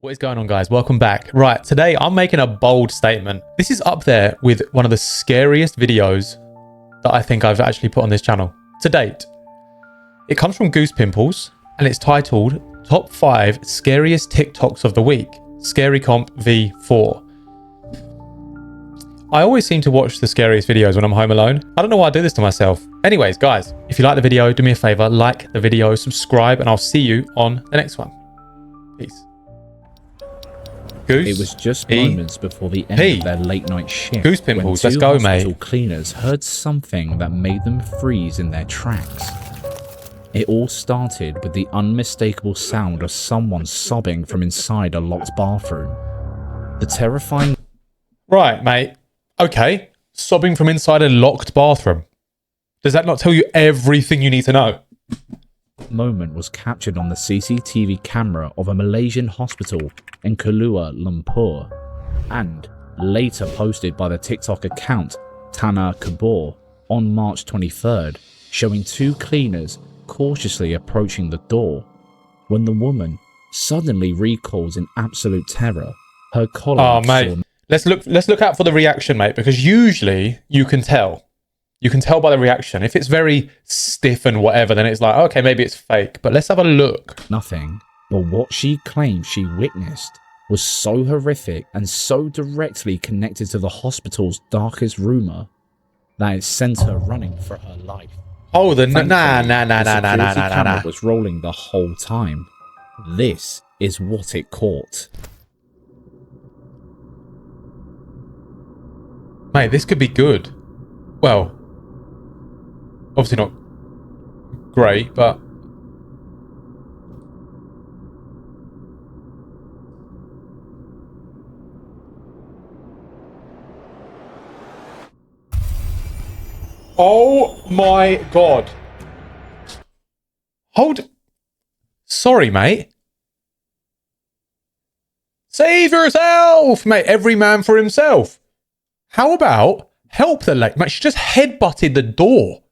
What is going on, guys? Welcome back. Right, today I'm making a bold statement. This is up there with one of the scariest videos that I think I've actually put on this channel to date. It comes from Goose Pimples and it's titled Top 5 Scariest TikToks of the Week, Scary Comp V4. I always seem to watch the scariest videos when I'm home alone. I don't know why I do this to myself. Anyways, guys, if you like the video, do me a favor, like the video, subscribe, and I'll see you on the next one. Peace. Goose, it was just moments before the end of their late night shift Goose Pimples, when let's two go, hospital mate. cleaners heard something that made them freeze in their tracks. It all started with the unmistakable sound of someone sobbing from inside a locked bathroom. The terrifying... Right, mate. Okay. Sobbing from inside a locked bathroom. Does that not tell you everything you need to know? moment was captured on the CCTV camera of a Malaysian hospital in Kuala Lumpur and later posted by the TikTok account Tanah Kabur on March 23rd, showing two cleaners cautiously approaching the door when the woman suddenly recoils in absolute terror. Her colleagues mate. Let's look out for the reaction, mate, because usually you can tell. You can tell by the reaction. If it's very stiff and whatever, then it's like, okay, maybe it's fake. But let's have a look. Nothing, but what she claimed she witnessed was so horrific and so directly connected to the hospital's darkest rumour that it sent her running for her life. Oh, the Thankfully, nah. camera was rolling the whole time. This is what it caught. Mate, this could be good. Well, obviously not great, but... Oh my God. Hold... Sorry, mate. Save yourself, mate. Every man for himself. How about help the lady? Mate, she just headbutted the door.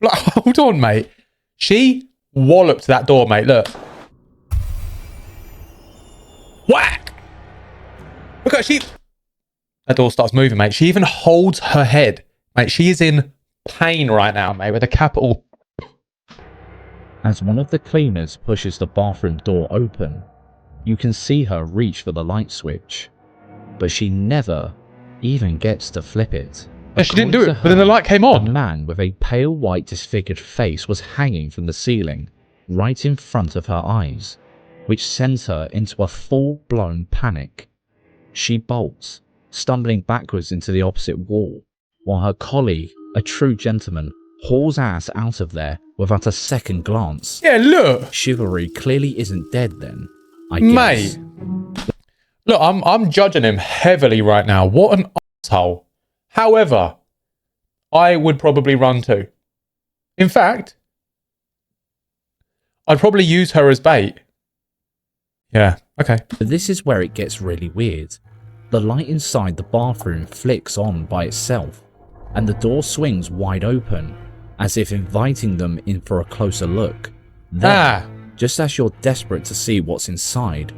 Like, hold on, mate. She walloped that door, mate. Look. Whack! Look at she... That door starts moving, mate. She even holds her head. Mate, she is in pain right now, mate, with a capital... As one of the cleaners pushes the bathroom door open, you can see her reach for the light switch, but she never even gets to flip it. Yeah, she didn't do it, but then the light came on. A man with a pale white disfigured face was hanging from the ceiling, right in front of her eyes, which sends her into a full-blown panic. She bolts, stumbling backwards into the opposite wall, while her colleague, a true gentleman, hauls ass out of there without a second glance. Yeah, look. Chivalry clearly isn't dead then, I guess. Mate. Look, I'm judging him heavily right now. What an asshole. However, I would probably run too. In fact, I'd probably use her as bait. Yeah, okay. But this is where it gets really weird. The light inside the bathroom flicks on by itself, and the door swings wide open, as if inviting them in for a closer look. Then, just as you're desperate to see what's inside,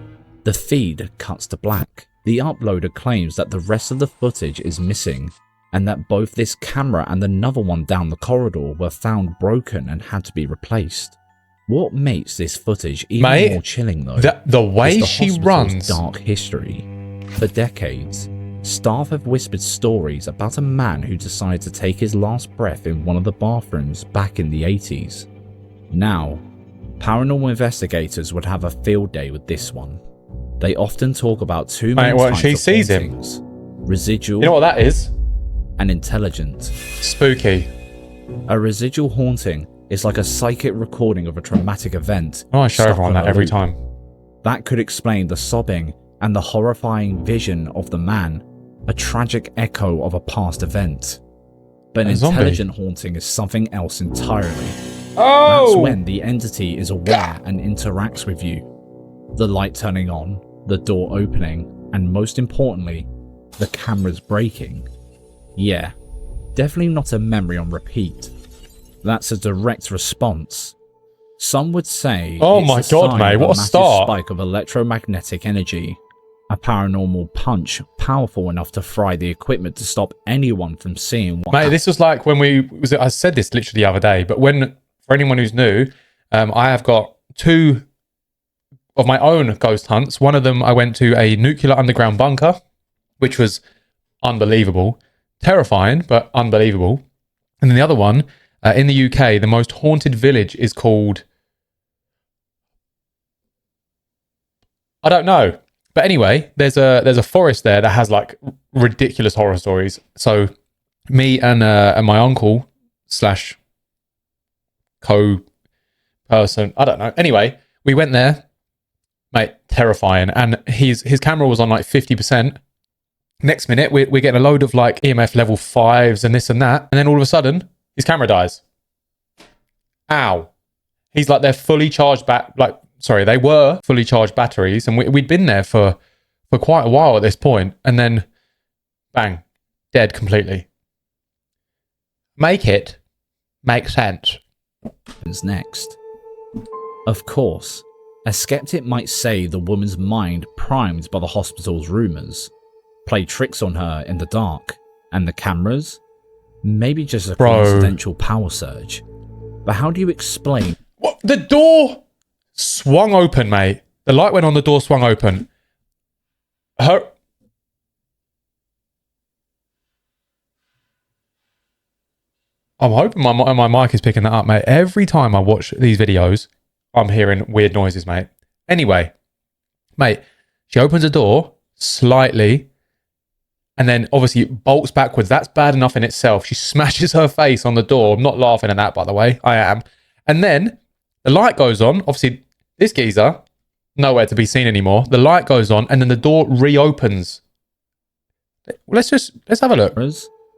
the feed cuts to black. The uploader claims that the rest of the footage is missing, and that both this camera and another one down the corridor were found broken and had to be replaced. What makes this footage even more chilling, though, the way is the she hospital's runs. dark history. For decades, staff have whispered stories about a man who decided to take his last breath in one of the bathrooms back in the 80s. Now, paranormal investigators would have a field day with this one. They often talk about two main types she of sees hauntings: residual, You know what that is? and intelligent. Spooky. A residual haunting is like a psychic recording of a traumatic event. Oh, I show stuck everyone on that a every loop. time. That could explain the sobbing and the horrifying vision of the man, a tragic echo of a past event. But an intelligent haunting is something else entirely. Oh! That's when the entity is aware and interacts with you. The light turning on, the door opening, and most importantly, the cameras breaking. Yeah, definitely not a memory on repeat. That's a direct response Some would say Oh it's my a God, sign mate, of what a massive start. spike of electromagnetic energy, a paranormal punch powerful enough to fry the equipment to stop anyone from seeing what Mate, this was like when I said this literally the other day, but for anyone who's new, I have got 2 of my own ghost hunts. One of them, I went to a nuclear underground bunker, which was unbelievable, terrifying, but unbelievable. And then the other one, in the UK, the most haunted village is called, I don't know. But anyway, there's a forest there that has like ridiculous horror stories. So me and my uncle slash co-person, I don't know. Anyway, we went there, mate, terrifying. And his camera was on like 50%. Next minute, we're getting a load of like EMF level 5s and this and that. And then all of a sudden, his camera dies. Ow. He's like, they're fully charged back. They were fully charged batteries. And we'd been there for quite a while at this point. And then, bang, dead completely. Make sense. next. Of course, a skeptic might say the woman's mind, primed by the hospital's rumours, played tricks on her in the dark, and the cameras? Maybe just a coincidental power surge. But how do you explain... What? The door swung open, mate. The light went on, the door swung open. I'm hoping my mic is picking that up, mate. Every time I watch these videos, I'm hearing weird noises, mate. Anyway, mate, she opens the door slightly and then obviously bolts backwards. That's bad enough in itself. She smashes her face on the door. I'm not laughing at that, by the way. I am. And then the light goes on. Obviously, this geezer, nowhere to be seen anymore. The light goes on and then the door reopens. Let's have a look.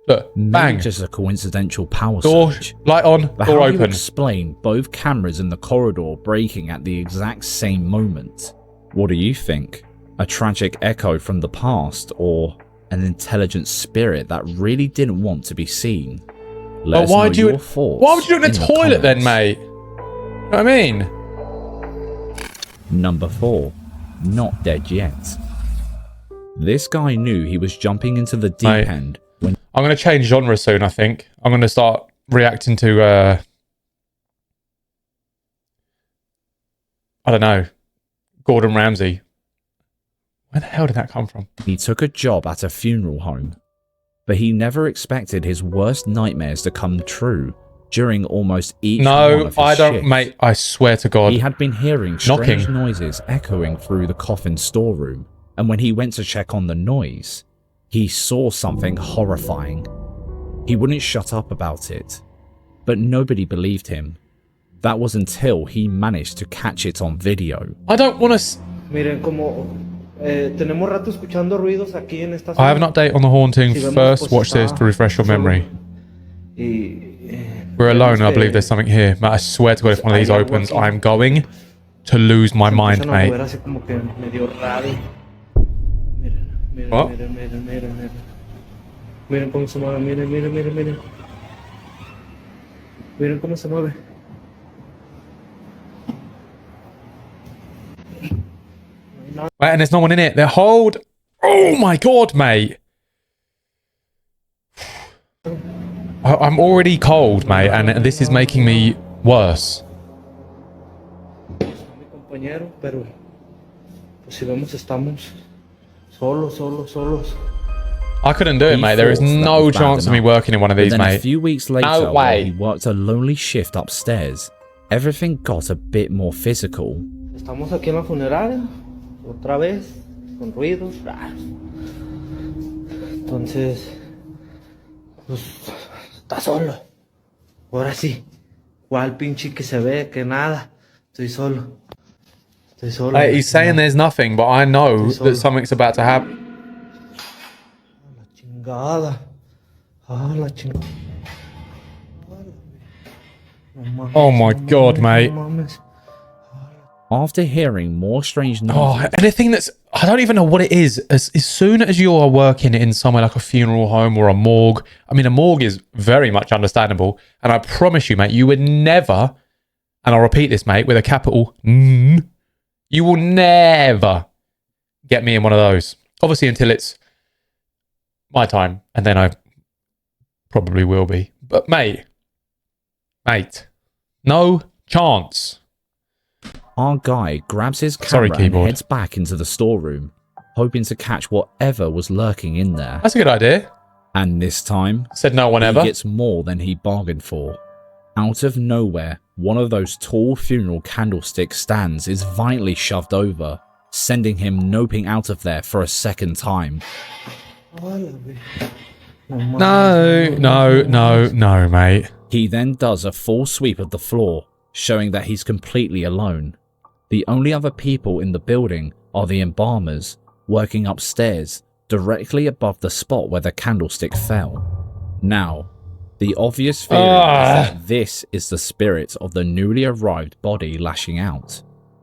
Look, bang. Maybe just a coincidental power Door, surge. light on, But door how do you open. explain both cameras in the corridor breaking at the exact same moment? What do you think? A tragic echo from the past, or an intelligent spirit that really didn't want to be seen? Let us know your thoughts. Why would you do it in the toilet then, mate? You know what I mean? Number 4. Not dead yet. This guy knew he was jumping into the deep end when... I'm going to change genre soon, I think. I'm going to start reacting to, I don't know, Gordon Ramsay. Where the hell did that come from? He took a job at a funeral home, but he never expected his worst nightmares to come true during almost each one of his shifts. Mate, I swear to God. He had been hearing strange noises echoing through the coffin storeroom, and when he went to check on the noise, he saw something horrifying. He wouldn't shut up about it, but nobody believed him. That was until he managed to catch it on video. I don't want to... Miren, como tenemos rato escuchando ruidos aquí en esta zona. I have an update on the haunting. First, watch this to refresh your memory. We're alone and I believe there's something here. Mate, I swear to God, if one of these opens, I'm going to lose my mind, mate. What? Miren cómo se mueve, miren. Miren cómo se mueve. Wait, and there's no one in it. Oh my God, mate. I'm already cold, mate, and this is making me worse. Mi compañero, pero pues si vemos estamos solos. I couldn't do it, mate. There is no chance of me working in one of these, but then mate. A few weeks later, No way. while he worked a lonely shift upstairs, everything got a bit more physical. Estamos aquí en la funeraria, otra vez, con ruidos. Entonces, pues, está solo. Ahora sí. ¿Cuál pinche que se ve? Que nada. Estoy solo. Hey, he's saying there's nothing, but I know that something's about to happen. La chingada. Oh my God, mate. After hearing more strange noises... Oh, anything that's... I don't even know what it is. As soon as you are working in somewhere like a funeral home or a morgue... I mean, a morgue is very much understandable. And I promise you, mate, you would never And I'll repeat this, mate, with a capital N. You will never get me in one of those. Obviously, until it's my time, and then I probably will be. But mate, no chance. Our guy grabs his Sorry, camera and keyboard. heads back into the storeroom, hoping to catch whatever was lurking in there. That's a good idea. And this time, Said no one he ever. gets more than he bargained for. Out of nowhere, one of those tall funeral candlestick stands is violently shoved over, sending him noping out of there for a second time. No, mate. He then does a full sweep of the floor, showing that he's completely alone. The only other people in the building are the embalmers, working upstairs, directly above the spot where the candlestick fell. Now, the obvious theory is that this is the spirit of the newly arrived body lashing out.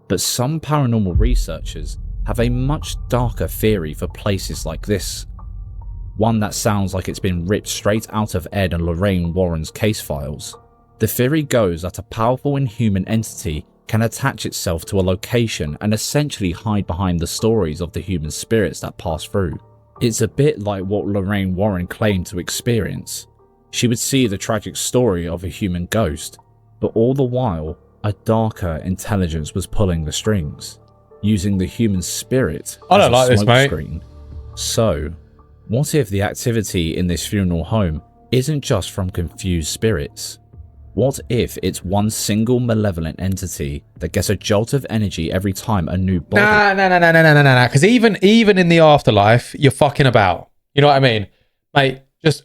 But some paranormal researchers have a much darker theory for places like this. One that sounds like it's been ripped straight out of Ed and Lorraine Warren's case files. The theory goes that a powerful inhuman entity can attach itself to a location and essentially hide behind the stories of the human spirits that pass through. It's a bit like what Lorraine Warren claimed to experience. She would see the tragic story of a human ghost, but all the while, a darker intelligence was pulling the strings, using the human spirit I don't as a like this, mate. smokescreen. So, what if the activity in this funeral home isn't just from confused spirits? What if it's one single malevolent entity that gets a jolt of energy every time a new body... Nah. Because even in the afterlife, you're fucking about. You know what I mean? Mate, just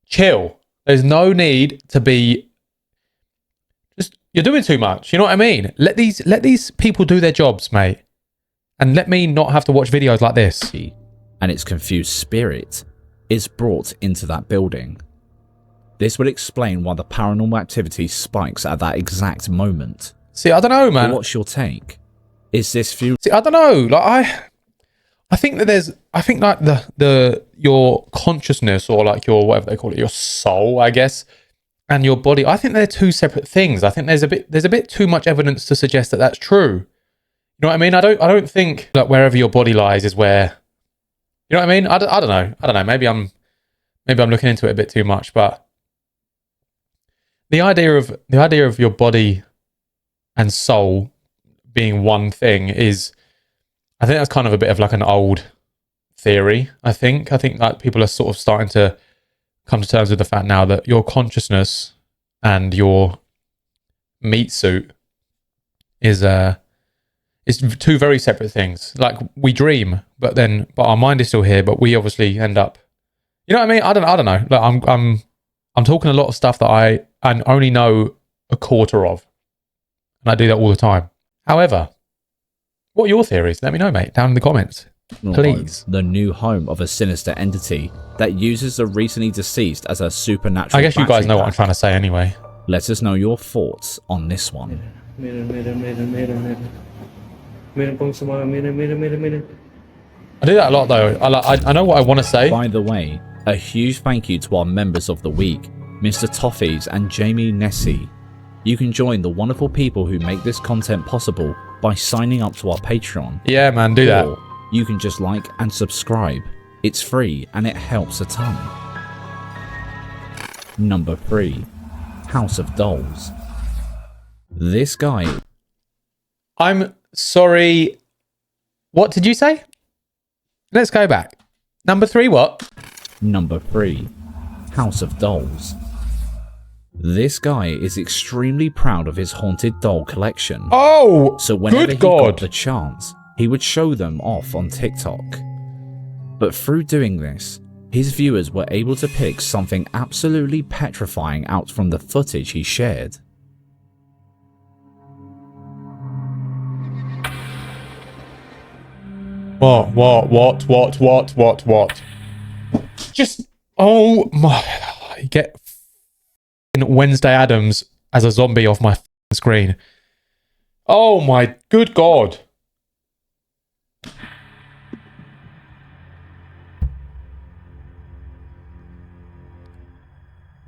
chill. There's no need to be... You're doing too much. You know what I mean? Let these people do their jobs, mate. And let me not have to watch videos like this. and its confused spirit is brought into that building. This would explain why the paranormal activity spikes at that exact moment. See, I don't know, man. But what's your take? Is this view? See, I don't know. Like I think that the your consciousness, or like your, whatever they call it, your soul, I guess, and your body, I think they're two separate things. I think there's a bit too much evidence to suggest that that's true. You know what I mean? I don't think that wherever your body lies is where, you know what I mean? I don't know. Maybe I'm looking into it a bit too much, but the idea of your body and soul being one thing is, I think that's kind of a bit of like an old theory. I think that people are sort of starting to come to terms with the fact now that your consciousness and your meat suit is two very separate things. Like, we dream, but our mind is still here, but we obviously end up, you know what I mean? I don't know. Like, I'm talking a lot of stuff that I only know a quarter of, and I do that all the time. However, what are your theories? Let me know, mate, down in the comments, please. The new home of a sinister entity that uses the recently deceased as a supernatural. I guess you guys know what I'm battery trying to say anyway. pack. Let us know your thoughts on this one. I do that a lot, though. I know what I want to say. By the way, a huge thank you to our members of the week, Mr. Toffees and Jamie Nessie. You can join the wonderful people who make this content possible by signing up to our Patreon. Yeah, man, do that. Or you can just like and subscribe. It's free and it helps a ton. Number 3. House of Dolls. This guy... I'm sorry. What did you say? Let's go back. Number 3, what? Number 3. House of Dolls. This guy is extremely proud of his haunted doll collection. Oh, so whenever good he God. got the chance, he would show them off on TikTok. But through doing this, his viewers were able to pick something absolutely petrifying out from the footage he shared. What? Just, oh my, get Wednesday Addams as a zombie off my screen. Oh my good God.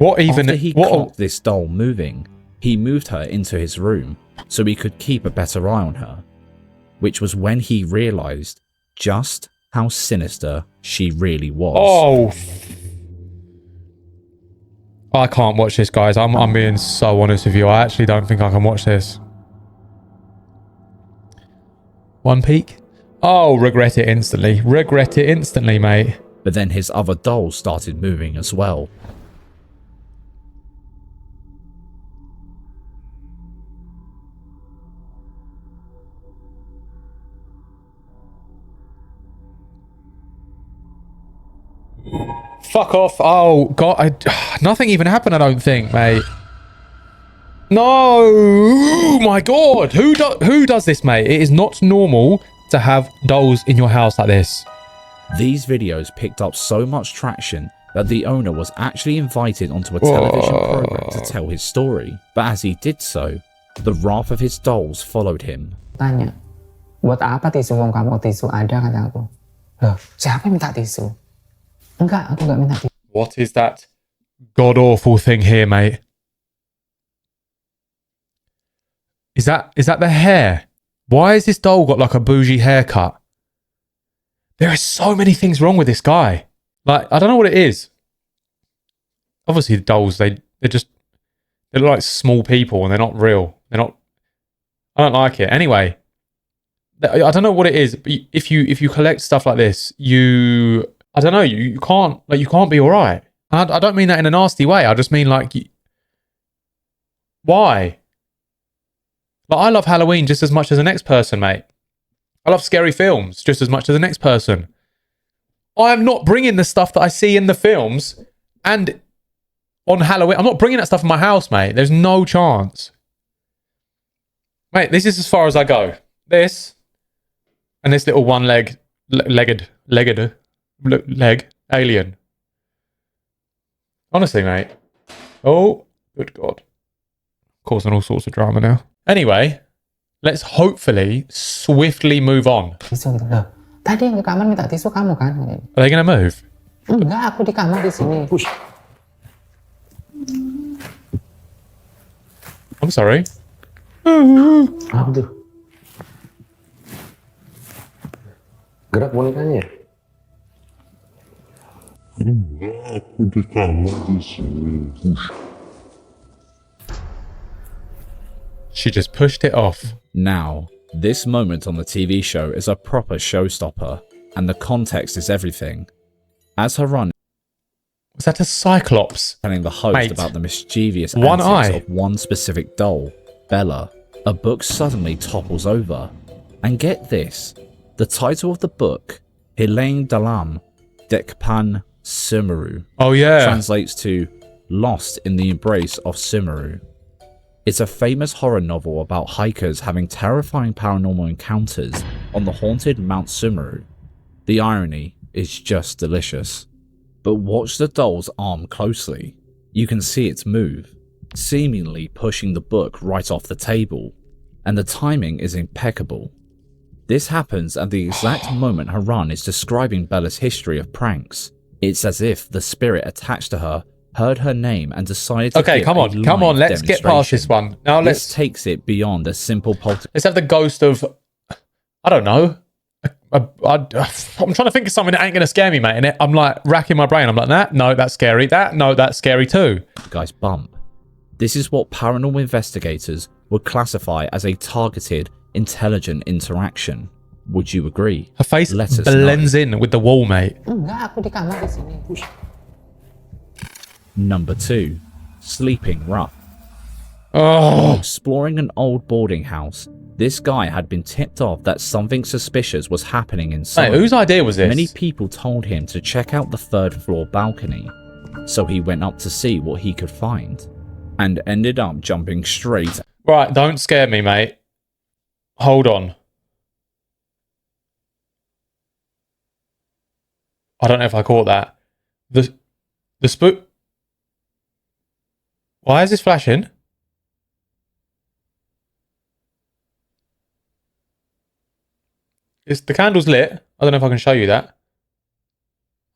After he caught this doll moving, He moved her into his room so he could keep a better eye on her, which was when he realized just how sinister she really was. Oh, I can't watch this, guys. I'm being so honest with you. I actually don't think I can watch this. One peek. Oh, regret it instantly. Regret it instantly, mate. But then his other dolls started moving as well. Fuck off. Oh, God. Nothing even happened, I don't think, mate. No. Oh, my God. Who does this, mate? It is not normal to have dolls in your house like this. These videos picked up so much traction that the owner was actually invited onto a television program to tell his story. But as he did so, the wrath of his dolls followed him. Tanya, buat apa tisu wong kamu tisu ada kata aku. Loh, siapa yang minta tisu? Enggak, aku enggak minta tisu. What is that god-awful thing here, mate? Is that the hair? Why has this doll got like a bougie haircut? There are so many things wrong with this guy. Like, I don't know what it is. Obviously, the dolls, they look like small people and they're not real. I don't like it. Anyway, I don't know what it is. But if you collect stuff like this, I don't know, you can't be all right. I don't mean that in a nasty way. I just mean like, why? Like, I love Halloween just as much as the next person, mate. I love scary films just as much as the next person. I am not bringing the stuff that I see in the films and on Halloween. I'm not bringing that stuff in my house, mate. There's no chance. Mate, this is as far as I go. This and this little one-legged alien. Honestly, mate. Oh, good God. Causing all sorts of drama now. Anyway, let's hopefully swiftly move on. Tisu gitu. Loh, tadi yang ke kamar minta tisu kamu kan? Are they going to move? Enggak, aku di kamar di sini. I'm sorry. Apa tuh? Gerak bonekanya. Aku di kamar di sini. She just pushed it off. Now, this moment on the TV show is a proper showstopper, and the context is everything. As Harun Was that a cyclops? telling the host Mate, about the mischievous one antics eye. of one specific doll, Bella, a book suddenly topples over. And get this, the title of the book, Hilain Dalam Dekpan Sumeru, Oh, yeah. translates to Lost in the Embrace of Sumeru. It's a famous horror novel about hikers having terrifying paranormal encounters on the haunted Mount Sumeru. The irony is just delicious. But watch the doll's arm closely. You can see it move, seemingly pushing the book right off the table, and the timing is impeccable. This happens at the exact moment Harun is describing Bella's history of pranks. It's as if the spirit attached to her heard her name and decided to Okay, give come a on. live Let's get past this demonstration. one. Now This takes it beyond a simple poltergeist. let's have the ghost of, I don't know. I'm trying to think of something that ain't going to scare me, mate. And I'm like racking my brain. I'm like, that, no, that's scary. That, no, that's scary too. Bump. This is what paranormal investigators would classify as a targeted, intelligent interaction. Would you agree? Her face Let us blends in with the wall, mate. Enggak, aku di kamar di sini. Number 2. Sleeping rough. Oh, Exploring an old boarding house, this guy had been tipped off that something suspicious was happening inside. mate, whose idea was this? Many people told him to check out the 3rd floor balcony, so he went up to see what he could find, and ended up jumping straight. Right, don't scare me, mate. Hold on. I don't know if I caught that. The spook. Why is this flashing? Is the candle's lit? I don't know if I can show you that.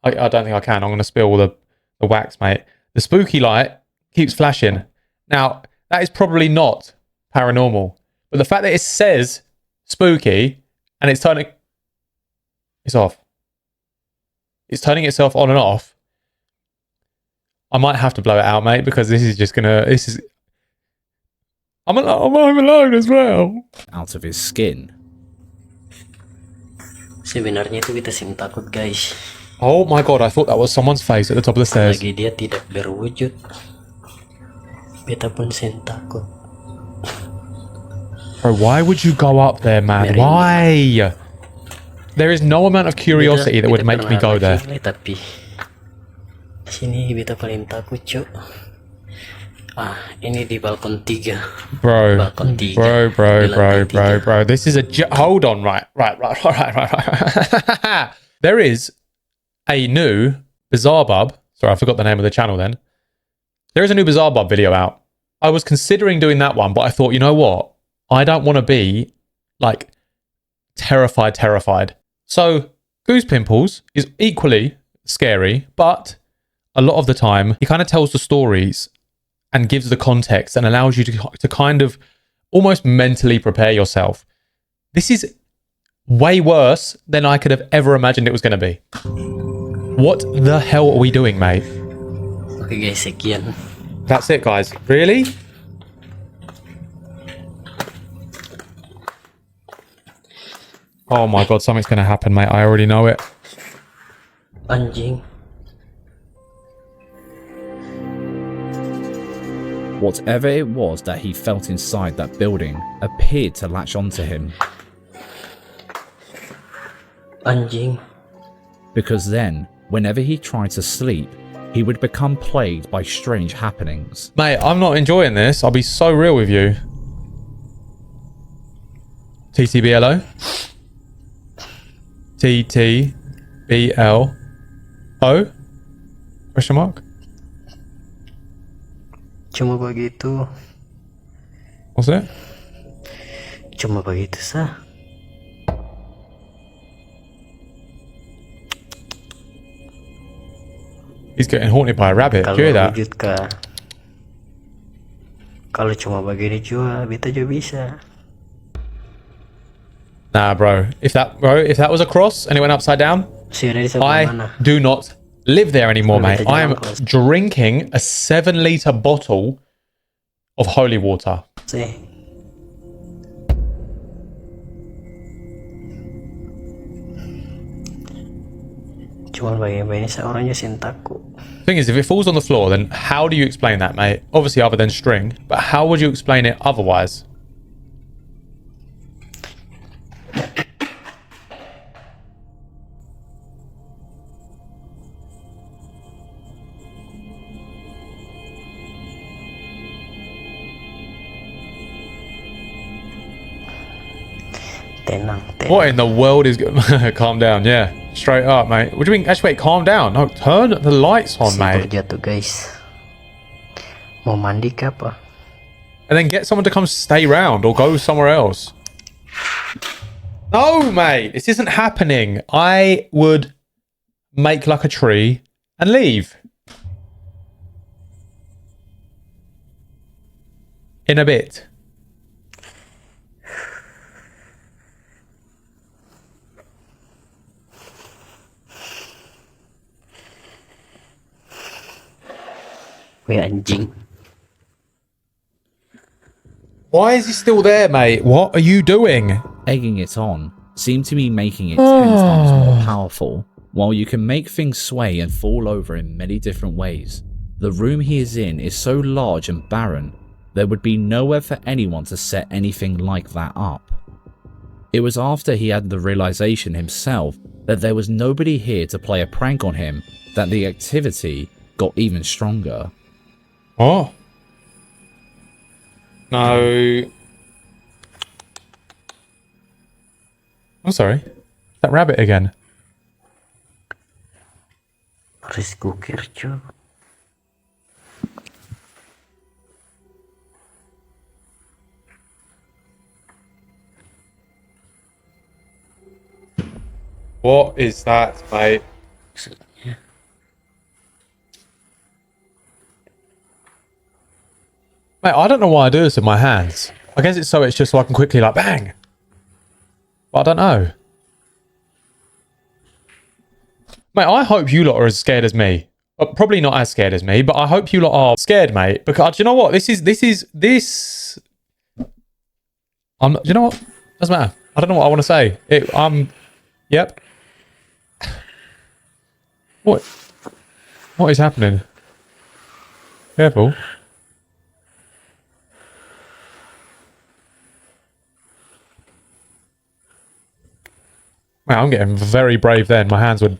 I don't think I can. I'm going to spill all the wax, mate. The spooky light keeps flashing. Now, that is probably not paranormal. But the fact that it says spooky and it's turning... It's off. It's turning itself on and off. I might have to blow it out, mate, because this is just gonna... This is... I'm alone as well. Out of his skin. Sebenarnya itu kita sing takut, guys. Oh my god, I thought that was someone's face at the top of the stairs. Lagi dia tidak berwujud. Beta pun sing takut. Bro, why would you go up there, man? Why? There is no amount of curiosity that would make me go there. Tapi sini beta paling takut, cuk. Ah, ini di balkon 3. Bro, Balkon 3. bro. This is a... Hold on, right. There is a new Bizarre Bub. Sorry, I forgot the name of the channel then. There is a new Bizarre Bub video out. I was considering doing that one, but I thought, you know what? I don't want to be, like, terrified. So, Goose Pimples is equally scary, but a lot of the time, he kind of tells the stories and gives the context and allows you to kind of almost mentally prepare yourself. This is way worse than I could have ever imagined it was going to be. What the hell are we doing, mate? Oke guys, sekian. That's it, guys. Really? Oh my god, something's going to happen, mate. I already know it. Anjing. Whatever it was that he felt inside that building appeared to latch onto him. Anjing. Because then, whenever he tried to sleep, he would become plagued by strange happenings. Mate, I'm not enjoying this. I'll be so real with you. TTBLO? TTBLO? Question mark? Cuma begitu. What's it? Cuma begitu sah. He's getting haunted by a rabbit. Do you hear that? Wujud kah? Kalau cuma begini juga, beta juga bisa. Nah, bro. If that was a cross and it went upside down, Sini di sebelah mana? I do not live there anymore, Beta mate. I am jangan close. drinking a 7-liter bottle of holy water. Sih. Cuma begini seorang aja sing takut. Thing is, if it falls on the floor, then how do you explain that, mate? Obviously, other than string, but how would you explain it otherwise? Tenang. What in the world is going? Calm down, yeah. Straight up, mate. What do you mean? Actually, wait, calm down. No, turn the lights on, mate. Jatuh guys. Mau mandi ke apa? And then get someone to come stay round or go somewhere else. No, mate. This isn't happening. I would make like a tree and leave. In a bit. Weh anjing. Why is he still there, mate? What are you doing? Egging it on seemed to be making it 10 times more powerful. While you can make things sway and fall over in many different ways, the room he is in is so large and barren, there would be nowhere for anyone to set anything like that up. It was after he had the realization himself that there was nobody here to play a prank on him that the activity got even stronger. Oh. No. I'm sorry. That rabbit again. Rice cooker cuy. What is that, mate? Maksudnya. Mate, I don't know why I do this with my hands. I guess it's just so I can quickly like bang. But I don't know. Mate, I hope you lot are as scared as me. Probably not as scared as me, but I hope you lot are scared, mate. Because do you know what? Do you know what? Doesn't matter. I don't know what I want to say. Yep. What is happening? Careful. Wow, I'm getting very brave then. My hands would...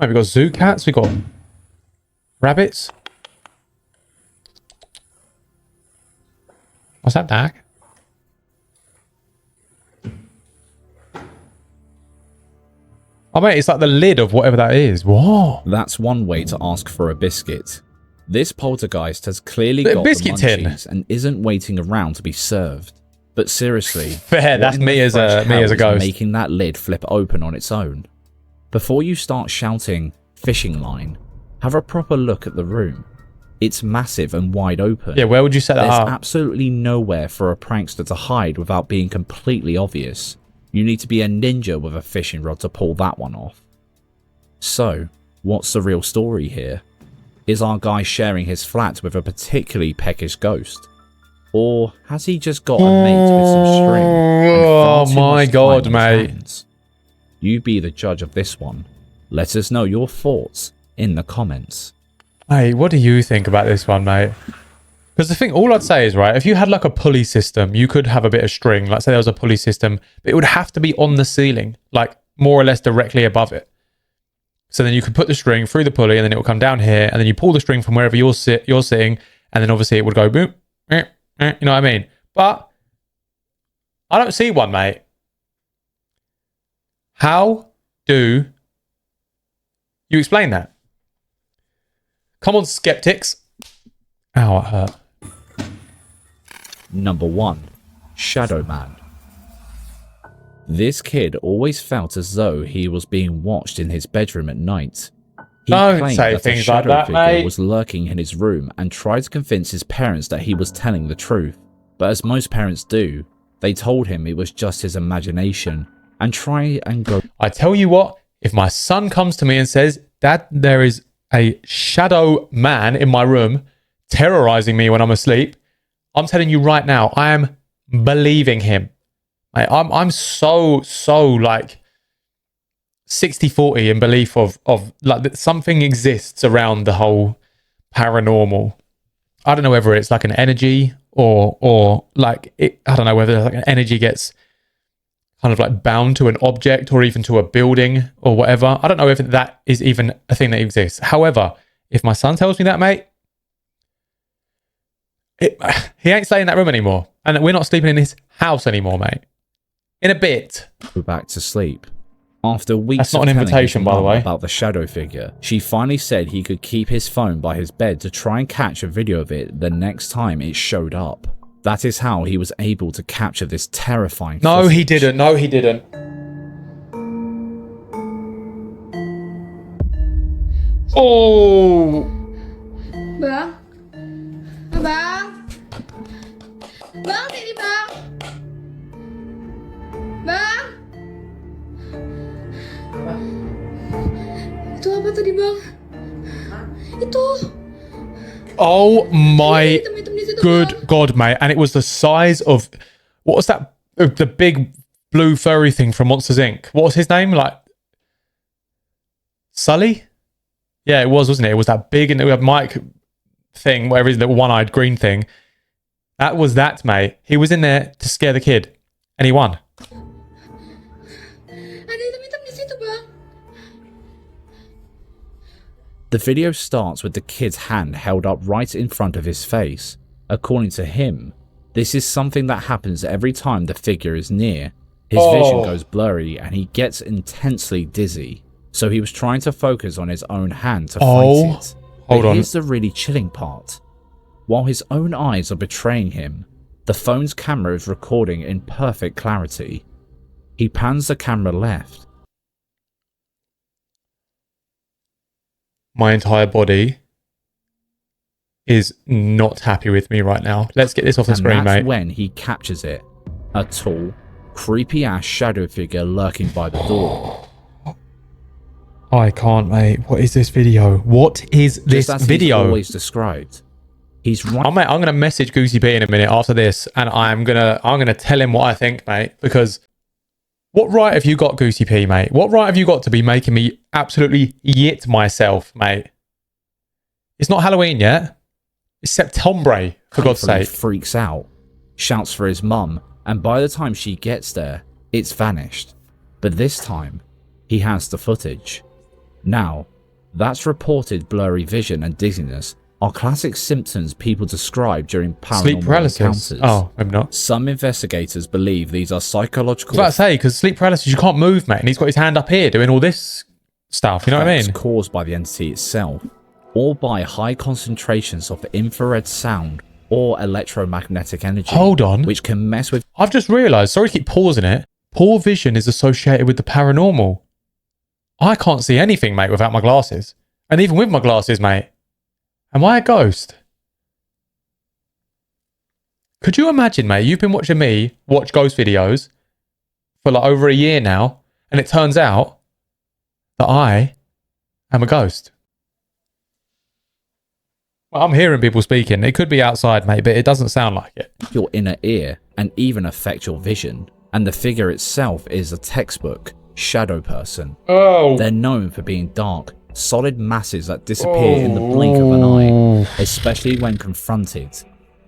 Right, we got zoo cats, we got rabbits. What's that, Dak? Oh, mate, it's like the lid of whatever that is. Whoa. That's one way to ask for a biscuit. This poltergeist has clearly The got the biscuit tin. munchies and isn't waiting around to be served. But seriously, Fair, what that's in the me as fresh me hell as a is ghost. making that lid flip open on its own? Before you start shouting fishing line, have a proper look at the room. It's massive and wide open. Yeah, where would you set that There's up? absolutely nowhere for a prankster to hide without being completely obvious. You need to be a ninja with a fishing rod to pull that one off. So, what's the real story here? Is our guy sharing his flat with a particularly peckish ghost? Or has he just got a mate with some string? And far Oh too my much God, time on his mate. hands? You be the judge of this one. Let us know your thoughts in the comments. Mate, what do you think about this one, mate? Because the thing, all I'd say is, right, if you had like a pulley system, you could have a bit of string. Like, say there was a pulley system, but it would have to be on the ceiling, like more or less directly above it. So then you could put the string through the pulley and then it will come down here, and then you pull the string from wherever you're sitting, and then obviously it would go boom, you know what I mean? But I don't see one, mate. How do you explain that? Come on, skeptics. Ow, it hurt. Number 1. Shadow Man. This kid always felt as though he was being watched in his bedroom at night. He Don't claimed say that a things like shadow that, figure mate. was lurking in his room and tried to convince his parents that he was telling the truth. But as most parents do, they told him it was just his imagination and try and go. I tell you what, if my son comes to me and says, Dad, there is a shadow man in my room terrorizing me when I'm asleep, I'm telling you right now, I am believing him. I'm so like 60-40 in belief of like that something exists around the whole paranormal. I don't know whether it's like an energy or like it, I don't know whether like an energy gets kind of like bound to an object or even to a building or whatever. I don't know if that is even a thing that exists. However, if my son tells me that, mate, he ain't staying in that room anymore. And we're not sleeping in his house anymore, mate. In a bit. back to sleep. After weeks That's not of an telling his invitation, by the mum way. about the shadow figure, she finally said he could keep his phone by his bed to try and catch a video of it the next time it showed up. That is how he was able to capture this terrifying No, he footage. didn't. No, he didn't. Oh! Bang? Abang? Bang, sini bang. Bang? Itu apa tadi bang? Itu. Oh my Hitam-hitam di situ, good Bang. God, mate. And it was the size of... What was that? The big blue furry thing from Monsters, Inc. What was his name? Like... Sully? Yeah, it was, wasn't it? It was that big and we had Mike thing, whatever it is, the one-eyed green thing. That was that, mate. He was in there to scare the kid. And he won. Ada hitam-hitam di situ bang. The video starts with the kid's hand held up right in front of his face. According to him, this is something that happens every time the figure is near. His vision goes blurry and he gets intensely dizzy. So he was trying to focus on his own hand to fight it. Hold But on. here's the really chilling part. While his own eyes are betraying him, the phone's camera is recording in perfect clarity. He pans the camera left. My entire body is not happy with me right now. Let's get this off the And screen, that's mate. when he captures it. A tall, creepy-ass shadow figure lurking by the door. I can't, mate. What is this video? What is this Just as video? he's always described. He's right. Oh, mate, I'm gonna message Goosey P in a minute after this, and I'm gonna tell him what I think, mate. Because what right have you got, Goosey P, mate? What right have you got to be making me absolutely yit myself, mate? It's not Halloween yet. It's September, for God's thankfully sake. freaks out, shouts for his mum, and by the time she gets there, it's vanished. But this time, he has the footage. Now, that's reported blurry vision and dizziness are classic symptoms people describe during paranormal Sleep paralysis. encounters. Oh, maybe not. Some investigators believe these are psychological I was about to say, because sleep paralysis, you can't move, mate. And he's got his hand up here doing all this stuff. You know what I effects mean? caused by the entity itself, or by high concentrations of infrared sound or electromagnetic energy. Hold on. Which can mess with I've just realised, sorry to keep pausing it, poor vision is associated with the paranormal. I can't see anything, mate, without my glasses. And even with my glasses, mate. Am I a ghost? Could you imagine, mate, you've been watching me watch ghost videos for like over a year now, and it turns out that I am a ghost. Well, I'm hearing people speaking. It could be outside, mate, but it doesn't sound like it. your inner ear and even affect your vision. And the figure itself is a textbook shadow person. Oh. They're known for being dark, solid masses that disappear in the blink of an eye, especially when confronted,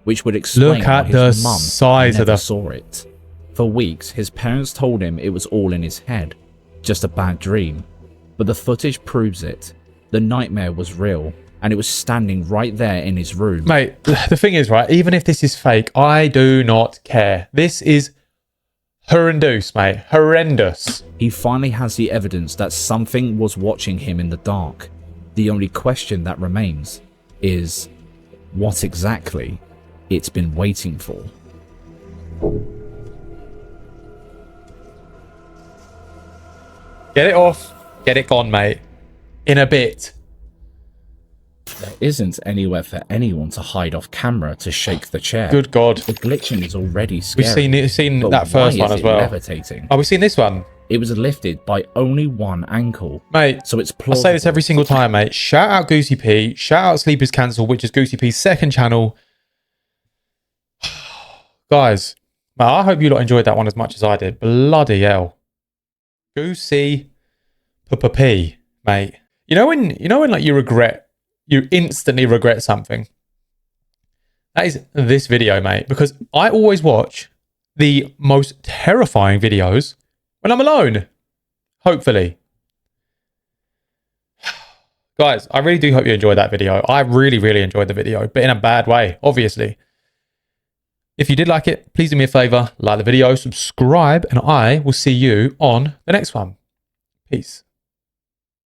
which would explain Look why at his the mum size of never the... saw it. For weeks, his parents told him it was all in his head, just a bad dream. But the footage proves it. The nightmare was real, and it was standing right there in his room. Mate, the thing is, right, even if this is fake, I do not care. This is horrendous, mate. Horrendous. He finally has the evidence that something was watching him in the dark. The only question that remains is what exactly it's been waiting for. Get it off. Get it gone, mate. In a bit. There isn't anywhere for anyone to hide off camera to shake the chair. Good God. The glitching is already scary. We've seen but that first why one is as it well. levitating? Oh, we've seen this one. It was lifted by only one ankle. Mate, So it's I plausible. say this every single time, mate. Shout out Goosey P. Shout out Sleepers Cancel, which is Goosey P's second channel. Guys, mate, I hope you lot enjoyed that one as much as I did. Bloody hell. Goosey P, mate. You know when like you instantly regret something? That is this video, mate. Because I always watch the most terrifying videos when I'm alone. Hopefully. Guys, I really do hope you enjoyed that video. I really, really enjoyed the video, but in a bad way, obviously. If you did like it, please do me a favor, like the video, subscribe, and I will see you on the next one. Peace.